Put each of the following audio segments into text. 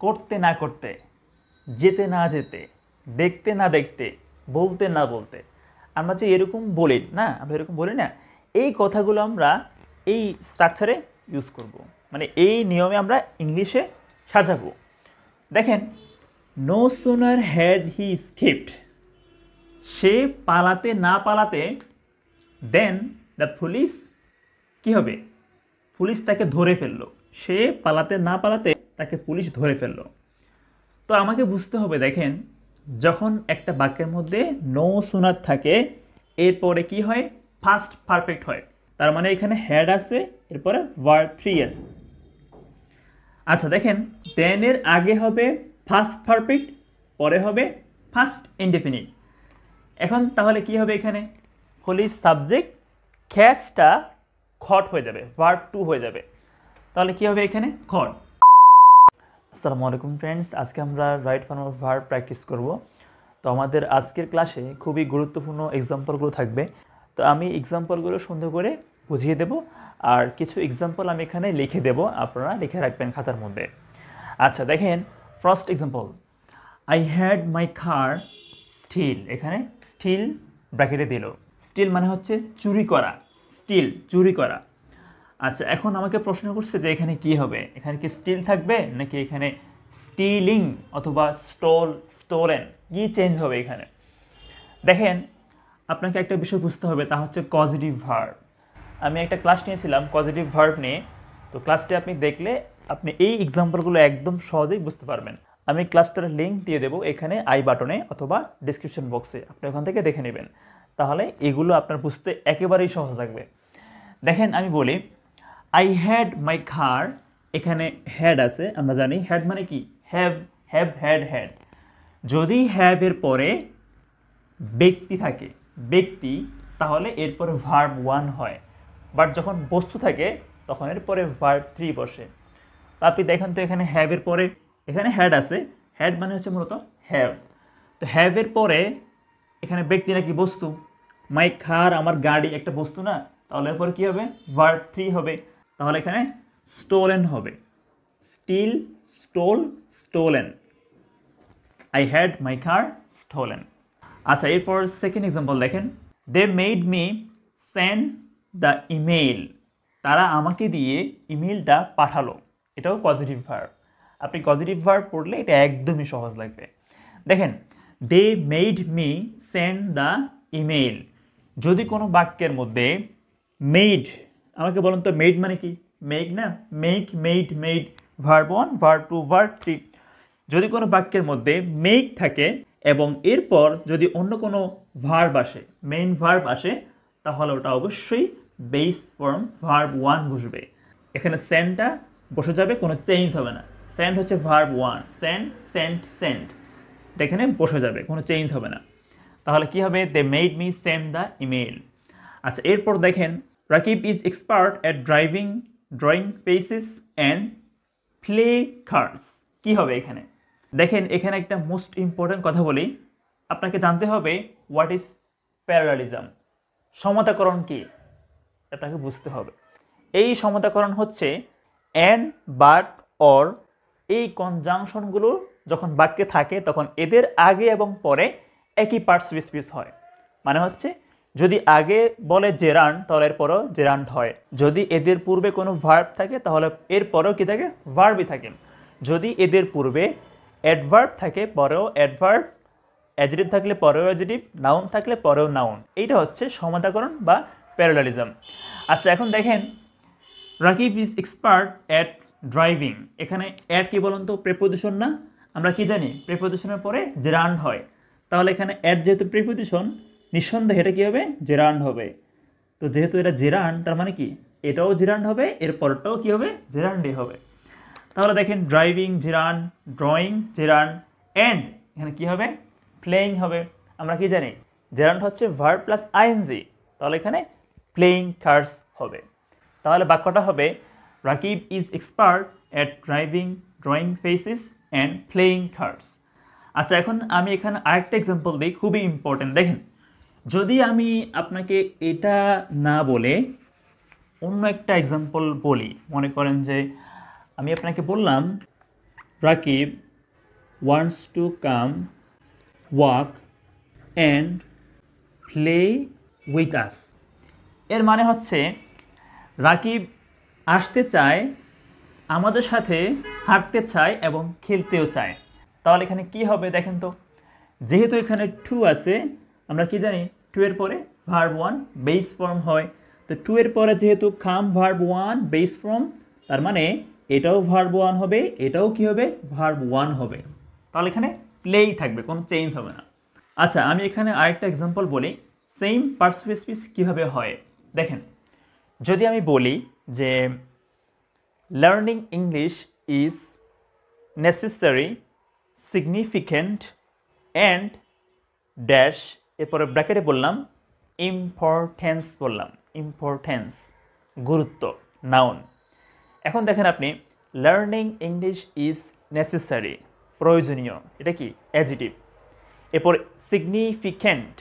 করতে না করতে, যেতে না যেতে, দেখতে না দেখতে, বলতে না বলতে, আমরা যে এরকম বলি না, আমরা এরকম বলি না, এই কথাগুলো আমরা এই স্ট্রাকচারে ইউজ করব, মানে এই নিয়মে আমরা ইংলিশে সাজাবো। দেখেন, no sooner had he escaped, সে পালাতে না পালাতে, দেন দ্য পুলিশ, কি হবে, পুলিশ তাকে ধরে ফেললো। সে পালাতে না পালাতে তাকে পুলিশ ধরে ফেললো। তো আমাকে বুঝতে হবে, দেখেন, যখন একটা বাক্যের মধ্যে নো সুনার থাকে, এরপরে কি হয়, ফার্স্ট পারফেক্ট হয়। তার মানে এখানে হ্যাড আছে, এরপরে ভার্ব 3 আছে। আচ্ছা দেখেন, দেন এর আগে হবে ফার্স্ট পারফেক্ট, পরে হবে ফার্স্ট ইনডেফিনিট। এখন তাহলে কি হবে, এখানে পুলিশ সাবজেক্ট, ক্যাচটা খট হয়ে যাবে, ভার্ব 2 হয়ে যাবে। তাহলে কি হবে এখানে, খট। আসসালামু আলাইকুম ফ্রেন্ডস, আজকে আমরা right form of verb practice করব। তো আমাদের আজকের ক্লাসে খুবই গুরুত্বপূর্ণ এক্সাম্পলগুলো থাকবে। তো আমি এক্সাম্পলগুলো সুন্দর করে বুঝিয়ে দেব, আর কিছু এক্সাম্পল আমি এখানে লিখে দেব, আপনারা লিখে রাখবেন খাতার মধ্যে। আচ্ছা দেখেন, first example, I had my car steal. এখানে স্টিল ব্র্যাকেটে দিল। স্টিল মানে হচ্ছে চুরি করা, স্টিল চুরি করা। আচ্ছা এখন আমাকে প্রশ্ন করছে যে এখানে কি হবে, এখানে কি স্টিল থাকবে নাকি এখানে স্টিলিং অথবা স্টোলেন, কি চেঞ্জ হবে এখানে? দেখেন, আপনাকে একটা বিষয় বুঝতে হবে, তা হচ্ছে কজিটিভ ভার্ব। আমি একটা ক্লাস নিয়েছিলাম কজিটিভ ভার্ব নিয়ে, তো ক্লাসটি আপনি দেখলে আপনি এই এক্সাম্পলগুলো একদম সহজেই বুঝতে পারবেন। আমি ক্লাসটার লিঙ্ক দিয়ে দেবো এখানে আই বাটনে অথবা ডিসক্রিপশন বক্সে, আপনি ওখান থেকে দেখে নেবেন, তাহলে এগুলো আপনার বুঝতে একেবারেই সহজ লাগবে। দেখেন আমি বলি, আই হ্যাড মাই কার, এখানে হ্যাড আছে, আমরা জানি হ্যাড মানে কি, হ্যাভ হ্যাড হ্যাড। যদি হ্যাভ এর পরে ব্যক্তি থাকে, ব্যক্তি, তাহলে এরপরে ভার্ব 1 হয়। বাট যখন বস্তু থাকে তখন এরপরে ভার্ব 3 বসে। আপনি দেখেন তো এখানে হ্যাভ এর পরে, এখানে হ্যাড আছে, হ্যাড মানে হচ্ছে মূলত হ্যাভ। তো হ্যাভ এর পরে এখানে ব্যক্তি নাকি বস্তু, মাই কার আমার গাড়ি একটা বস্তু না, তাহলে এরপরে কি হবে, ভার্ব 3 হবে। তাহলে এখানে স্টোলেন হবে, steal, stole, stolen. I had my car stolen. আচ্ছা এরপর সেকেন্ড এক্সাম্পল দেখেন, they made me send the email, তারা আমাকে দিয়ে ইমেইলটা পাঠালো। এটাও পজিটিভ ভার্ব। আপনি পজিটিভ ভার্ব পড়লে এটা একদমই সহজ লাগবে। দেখেন, they made me send the email. যদি কোনো বাক্যের মধ্যে মেড, আমাকে বলুন তো মেড মানে কি, মেক না, make, made, made, verb 1, verb 2, verb 3। যদি কোনো বাক্যের মধ্যে মেক থাকে এবং এরপর যদি অন্য কোনো ভার্ব আসে, মেইন ভার্ব আসে, তাহলে ওটা অবশ্যই বেস ফর্ম ভার্ব 1 বসবে। এখানে সেন্ডটা বসে যাবে, কোনো চেঞ্জ হবে না। সেন্ড হচ্ছে ভার্ব 1, সেন্ড, সেন্ট, সেন্ড, এটা এখানে বসে যাবে, কোনো চেঞ্জ হবে না। তাহলে কি হবে, they made me send the email. আচ্ছা এরপর দেখেন, Rakib is expert at drawing pages and play cards. কি হবে এখানে? দেখেন এখানে একটা মোস্ট ইম্পর্টেন্ট কথা বলি, আপনাকে জানতে হবে হোয়াট ইজ প্যারালালিজম, সমতাকরণ কি, আপনাকে বুঝতে হবে। এই সমতাকরণ হচ্ছে অ্যান্ড, বাট, অর, এই কনজাংশনগুলো যখন বাক্যে থাকে তখন এদের আগে এবং পরে একই পার্টসিপিয়াস হয়। মানে হচ্ছে যদি আগে বলে জেরান্ড তাহলে এরপরও জেরান্ড হয়। যদি এদের পূর্বে কোনো ভার্ব থাকে তাহলে এরপরেও কি থাকে, ভার্বই থাকে। যদি এদের পূর্বে অ্যাডভার্ব থাকে পরেও অ্যাডভার্ব, অ্যাডজেক্টিভ থাকলে পরেও অ্যাডজেক্টিভ, নাউন থাকলে পরেও নাউন। এইটা হচ্ছে সমতাকরণ বা প্যারালালিজম। আচ্ছা এখন দেখেন, Rakib is expert at driving. এখানে অ্যাট কি বলুন তো, প্রিপোজিশন না, আমরা কি জানি প্রিপোজিশনের পরে জেরান্ড হয়। তাহলে এখানে অ্যাট যেহেতু প্রিপোজিশন, নিঃসন্দেহে এটা কি হবে, জেরান্ড হবে। তো যেহেতু এটা জেরান্ড, তার মানে কি এটাও জেরান্ড হবে, এর পরটাও কি হবে, জেরান্ডই হবে। তাহলে দেখেন, driving gerund, drawing gerund, and এখানে কি হবে, প্লেয়িং হবে। আমরা কি জানি জেরান্ড হচ্ছে ভার্ব প্লাস আইএনজি, তাহলে এখানে প্লেয়িং কার্ডস হবে। তাহলে বাক্যটা হবে, Rakib is expert at drawing faces and playing cards. আচ্ছা এখন আমি এখানে আরেকটা এক্সাম্পল দিই, খুবই ইম্পর্টেন্ট। দেখেন, যদি আমি আপনাকে এটা না বলে অন্য একটা এক্সাম্পল বলি, মনে করেন যে আমি আপনাকে বললাম Rakib wants to come walk and play with us. এর মানে হচ্ছে রাকিব আসতে চায়, আমাদের সাথে হাঁটতে চায় এবং খেলতেও চায়। তাহলে এখানে কি হবে দেখেন তো, যেহেতু এখানে টু আছে, আমরা কি জানি টু এর পরে ভার্ব ওয়ান বেস ফর্ম হয়। তো টু এর পরে যেহেতু কাম ভার্ব ওয়ান বেস ফর্ম, তার মানে এটাও ভার্ব ওয়ান হবে, এটাও কি হবে ভার্ব ওয়ান হবে। তাহলে এখানে প্লেই থাকবে, কোনো চেঞ্জ হবে না। আচ্ছা, আমি এখানে আরেকটা এক্সাম্পল বলি সেম পার্সিভ স্পিচ কীভাবে হয়। দেখেন, যদি আমি বলি যে learning English is necessary, significant and dash, এরপরে ব্র্যাকেটে বললাম ইম্পর্টেন্স, বললাম ইম্পর্টেন্স, গুরুত্ব, নাউন। এখন দেখেন আপনি, লার্নিং ইংলিশ ইজ নেসেসারি, প্রয়োজনীয়, এটা কি অ্যাডজেক্টিভ। এরপর সিগনিফিক্যান্ট,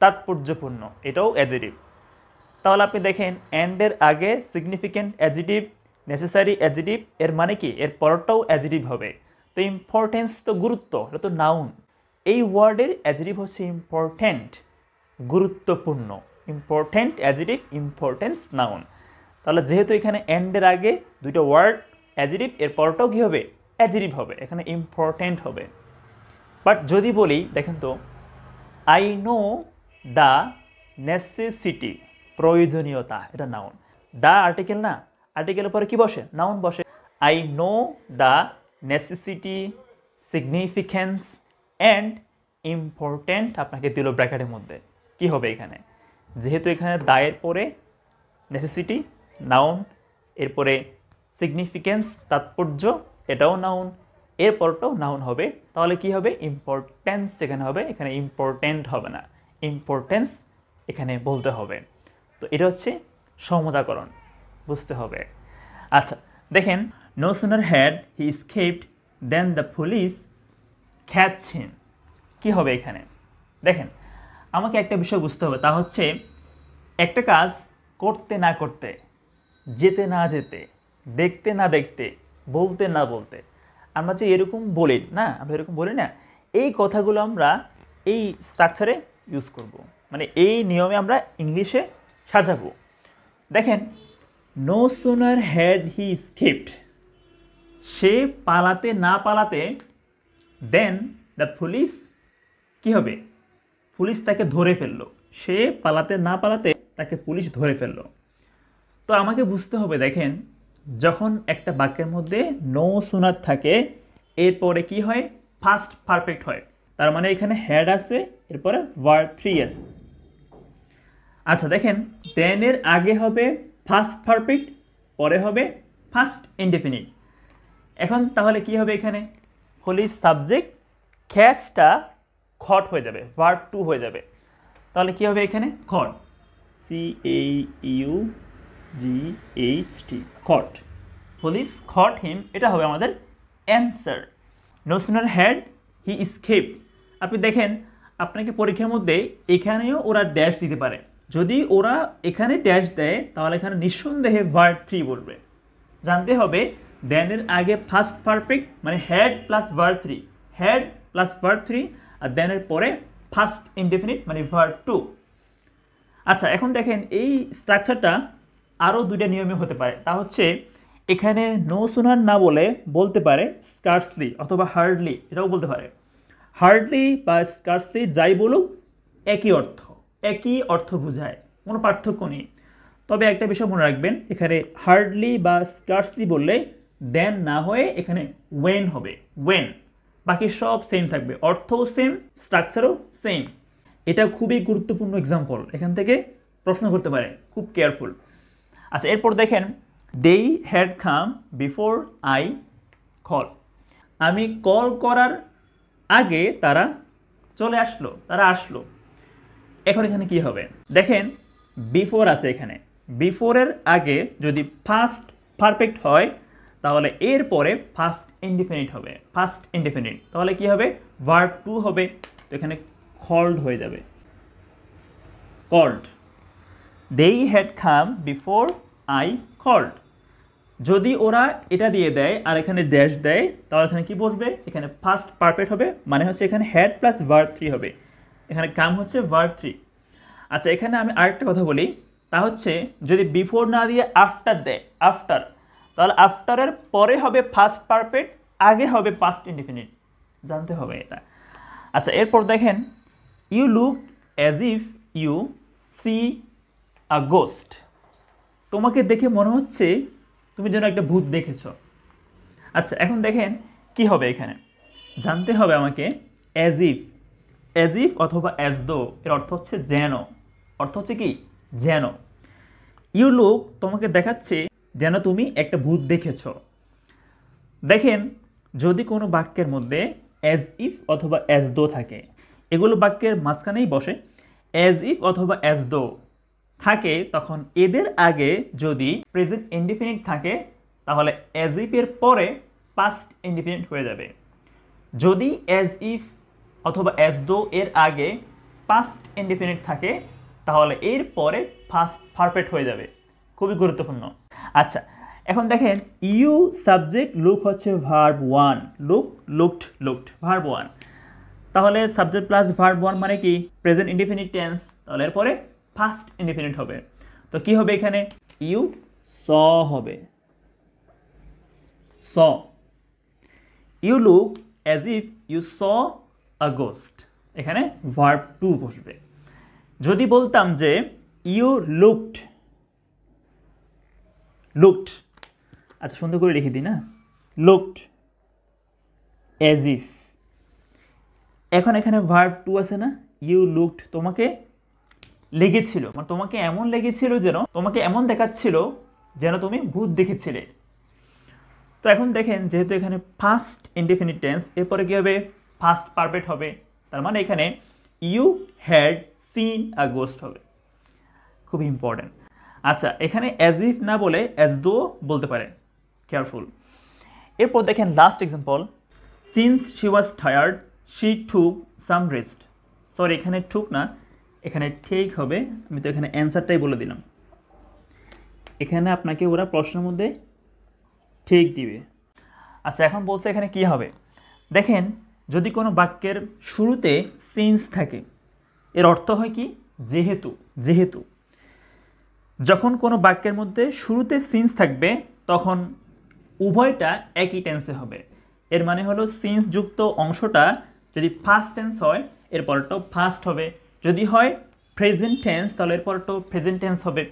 তাৎপর্যপূর্ণ, এটাও অ্যাডজেক্টিভ। তাহলে আপনি দেখেন অ্যান্ডের আগে সিগনিফিক্যান্ট অ্যাডজেক্টিভ, নেসেসারি অ্যাডজেক্টিভ, এর মানে কি এর পরটাও অ্যাডজেক্টিভ হবে। তো ইম্পর্টেন্স তো গুরুত্ব, এটা তো নাউন। এই ওয়ার্ডের অ্যাডজেক্টিভ হচ্ছে ইম্পর্ট্যান্ট, গুরুত্বপূর্ণ। Important adjective, importance noun. তাহলে যেহেতু এখানে অ্যান্ডের আগে দুইটা ওয়ার্ড অ্যাডজেক্টিভ, এর পরটাও কী হবে অ্যাডজেক্টিভ হবে, এখানে ইম্পর্ট্যান্ট হবে। বাট যদি বলি দেখেন তো, আই নো দ্য নেসেসিটি, প্রয়োজনীয়তা, এটা নাউন। দ্য আর্টিকেল না, আর্টিকেলের পরে কি বসে নাউন বসে। I know the necessity, significance and important আপনাকে দিল ব্র্যাকেটের মধ্যে। কি হবে এখানে, যেহেতু এখানে দায়ের পরে নেসেসিটি নাউন, এরপরে সিগনিফিক্যান্স তাৎপর্য, এটাও নাউন, এরপরটাও নাউন হবে। তাহলে কি হবে ইম্পর্টেন্স এখানে হবে, এখানে ইম্পর্ট্যান্ট হবে না, ইম্পর্টেন্স এখানে বলতে হবে। তো এটা হচ্ছে সমতাকরণ, বুঝতে হবে। আচ্ছা দেখেন, no sooner had he escaped then the police catch him. কী হবে এখানে দেখেন, আমাকে একটা বিষয় বুঝতে হবে, তা হচ্ছে একটা কাজ করতে না করতে, যেতে না যেতে, দেখতে না দেখতে, বলতে না বলতে, আমরা যে এরকম বলি না, আমরা এরকম বলি না, এই কথাগুলো আমরা এই স্ট্রাকচারে ইউজ করব, মানে এই নিয়মে আমরা ইংলিশে সাজাবো। দেখেন, no sooner had he escaped, সে পালাতে না পালাতে, দেন দ্য পুলিশ, কি হবে পুলিশ তাকে ধরে ফেললো। সে পালাতে না পালাতে তাকে পুলিশ ধরে ফেললো। তো আমাকে বুঝতে হবে, দেখেন যখন একটা বাক্যের মধ্যে নো সুনার থাকে, এরপরে কি হয় ফার্স্ট পারফেক্ট হয়। তার মানে এখানে হ্যাড আছে, এরপরে ভার্ব 3 আছে। আচ্ছা দেখেন, দেন এর আগে হবে ফার্স্ট পারফেক্ট, পরে হবে ফার্স্ট ইনডেফিনিট। এখন তাহলে কি হবে এখানে, পুলিশ সাবজেক্ট, ক্যাচটা খট হয়ে যাবে, ভার্ব 2 হয়ে যাবে। তাহলে কি হবে এখানে খট, CAUGHT, খট, পুলিশ খট হিম, এটা হবে আমাদের answer. No sooner had he escaped. আপনি দেখেন, আপনাকে পরীক্ষার মধ্যে এখানেও ওরা ড্যাশ দিতে পারে। যদি ওরা এখানে ড্যাশ দেয়, তাহলে এখানে নিঃসন্দেহে ভার্ব 3 বলবে। জানতে হবে দেনের আগে ফার্স্ট পারফেক্ট মানে had plus verb 3, had plus verb 3, আর দেনের পরে ফার্স্ট ইনডেফিনিট মানে ভার্ব 2। আচ্ছা এখন দেখেন, এই স্ট্রাকচারটা আরও দুইটা নিয়মে হতে পারে। তা হচ্ছে এখানে নো সুনার না বলে বলতে পারে স্কার্সলি অথবা হার্ডলি, এটাও বলতে পারে। হার্ডলি বা স্কার্সলি যাই বলুক একই অর্থ বোঝায়, কোনো পার্থক্য নেই। তবে একটা বিষয় মনে রাখবেন, এখানে হার্ডলি বা স্কার্সলি বললে দেন না হয়ে এখানে ওয়েন হবে, ওয়েন। বাকি সব সেম থাকবে, অর্থও সেম, স্ট্রাকচারও সেম। এটা খুবই গুরুত্বপূর্ণ এক্সাম্পল, এখান থেকে প্রশ্ন করতে পারে, খুব কেয়ারফুল। আচ্ছা এরপর দেখেন, they had come before I call, আমি কল করার আগে তারা চলে আসলো, তারা আসলো। এখন এখানে কি হবে দেখেন, বিফোর আছে এখানে, বিফোরের আগে যদি ফার্স্ট পারফেক্ট হয়, তাহলে এর পরে ফার্স্ট ইনডিফিনিট হবে, ফার্স্ট ইনডিফিনিট। তাহলে কি হবে ভার্ব 2 হবে, তো এখানে কল্ড হয়ে যাবে, called. they had come before I called, যদি ওরা এটা দিয়ে দেয় আর এখানে ড্যাশ দেয় তাহলে এখানে কি বসবে, এখানে ফার্স্ট পারফেক্ট হবে, মানে হচ্ছে এখানে হ্যাড প্লাস ভার্ব 3 হবে, এখানে কাম হচ্ছে ভার্ব 3। আচ্ছা এখানে আমি আরেকটা কথা বলি, তা হচ্ছে যদি বিফোর না দিয়ে আফটার দেয়, আফটার, তাহলে আফটারের পরে হবে ফার্স্ট পারফেক্ট, আগে হবে পাস্ট ইনডিফিনিট, জানতে হবে এটা। আচ্ছা এরপর দেখেন, you look as if you see a ghost, তোমাকে দেখে মনে হচ্ছে তুমি যেন একটা ভূত দেখেছো। আচ্ছা এখন দেখেন কি হবে, এখানে জানতে হবে আমাকে অ্যাজ ইফ অথবা অ্যাজ দো এর অর্থ হচ্ছে যেন, অর্থ হচ্ছে কি যেন। ইউ লুক তোমাকে দেখাচ্ছে যেন তুমি একটা ভূত দেখেছো। দেখেন যদি কোনো বাক্যের মধ্যে অ্যাজ ইফ অথবা অ্যাজ দো থাকে, এগুলো বাক্যের মাঝখানেই বসে, অ্যাজ ইফ অথবা অ্যাজ দো থাকে, তখন এদের আগে যদি প্রেজেন্ট ইনডিফিনিট থাকে তাহলে অ্যাজ ইফ এর পরে পাস্ট ইনডিফিনিট হয়ে যাবে। যদি অ্যাজ ইফ অথবা অ্যাজ দো এর আগে পাস্ট ইনডিফিনিট থাকে তাহলে এর পরে ফার্স্ট পারফেক্ট হয়ে যাবে, খুবই গুরুত্বপূর্ণ। আচ্ছা এখন দেখেন ইউ সাবজেক্ট, লুক হচ্ছে ভার্ব 1, লুকড ভার্ব 1, তাহলে সাবজেক্ট প্লাস ভার্ব 1 মানে কি প্রেজেন্ট ইনডিফিনিট টেন্স, তাহলে এরপরে ফার্স্ট ইনডিফিনিট হবে। তো কি হবে এখানে, ইউ স হবে, saw. You look as if you saw a ghost, এখানে ভার্ব 2 বসবে। যদি বলতাম যে ইউ লুকড, আচ্ছা সুন্দর করে লিখে দিই না, লুকড অ্যাজ ইফ, এখন এখানে ভার্ব 2 আছে না, ইউ লুকড, তোমাকে লেগেছিল, মানে তোমাকে এমন লেগেছিল যেন, তোমাকে এমন দেখাচ্ছিল যেন তুমি ভূত দেখেছিলে। তো এখন দেখেন যেহেতু এখানে ফার্স্ট ইনডিফিনিট টেন্স, এরপরে কি হবে ফার্স্ট পারফেক্ট হবে, তার মানে এখানে you had seen a ghost হবে, খুব ইম্পর্টেন্ট। আচ্ছা এখানে অ্যাজ ইফ না বলে অ্যাজ দো বলতে পারে, কেয়ারফুল। এরপর দেখেন last example, since she was tired she took some rest, sorry এখানে টুক না, এখানে ঠিক হবে, আমি তো এখানে অ্যান্সারটাই বলে দিলাম, এখানে আপনাকে ওরা প্রশ্নের মধ্যে ঠিক দিবে। আচ্ছা এখন বলছে এখানে কি হবে, দেখেন যদি কোনো বাক্যের শুরুতে সিন্স থাকে এর অর্থ হয় কি যেহেতু। যখন কোনো বাক্যের মধ্যে শুরুতে সিন্স থাকবে তখন উভয়টা একই টেন্সে হবে, এর মানে হলো সিন্স যুক্ত অংশটা যদি ফার্স্ট টেন্স হয় এর পরটাও ফার্স্ট হবে, যদি হয় প্রেজেন্ট টেন্স তাহলে এর পরটাও প্রেজেন্ট টেন্স হবে।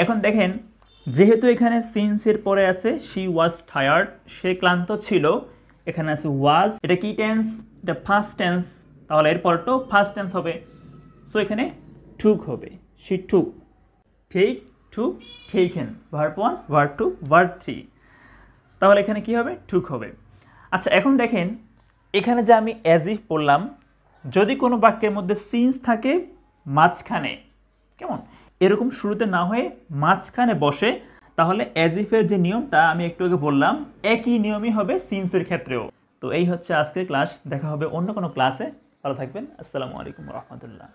এখন দেখেন যেহেতু এখানে সিন্সের পরে আছে শি ওয়াজ টায়ার্ড, সে ক্লান্ত ছিল, এখানে আছে ওয়াজ, এটা কি টেন্স, এটা ফার্স্ট টেন্স, তাহলে এর পরটাও ফার্স্ট টেন্স হবে, সো এখানে টুক হবে, she took, take, took, taken, verb 1, verb 2, verb 3, তাহলে এখানে কি হবে টুক হবে। আচ্ছা এখন দেখেন এখানে যে আমি অ্যাজ ইফ বললাম, যদি কোনো বাক্যের মধ্যে সিন্স থাকে মাঝখানে, কেমন এরকম শুরুতে না হয়ে মাঝখানে বসে, তাহলে অ্যাজ ইফের যে নিয়মটা আমি একটু আগে বললাম একই নিয়মই হবে সিন্সের ক্ষেত্রেও। তো এই হচ্ছে আজকের ক্লাস, দেখা হবে অন্য কোনো ক্লাসে, ভালো থাকবেন, আসসালামু আলাইকুম রহমতুল্লাহ।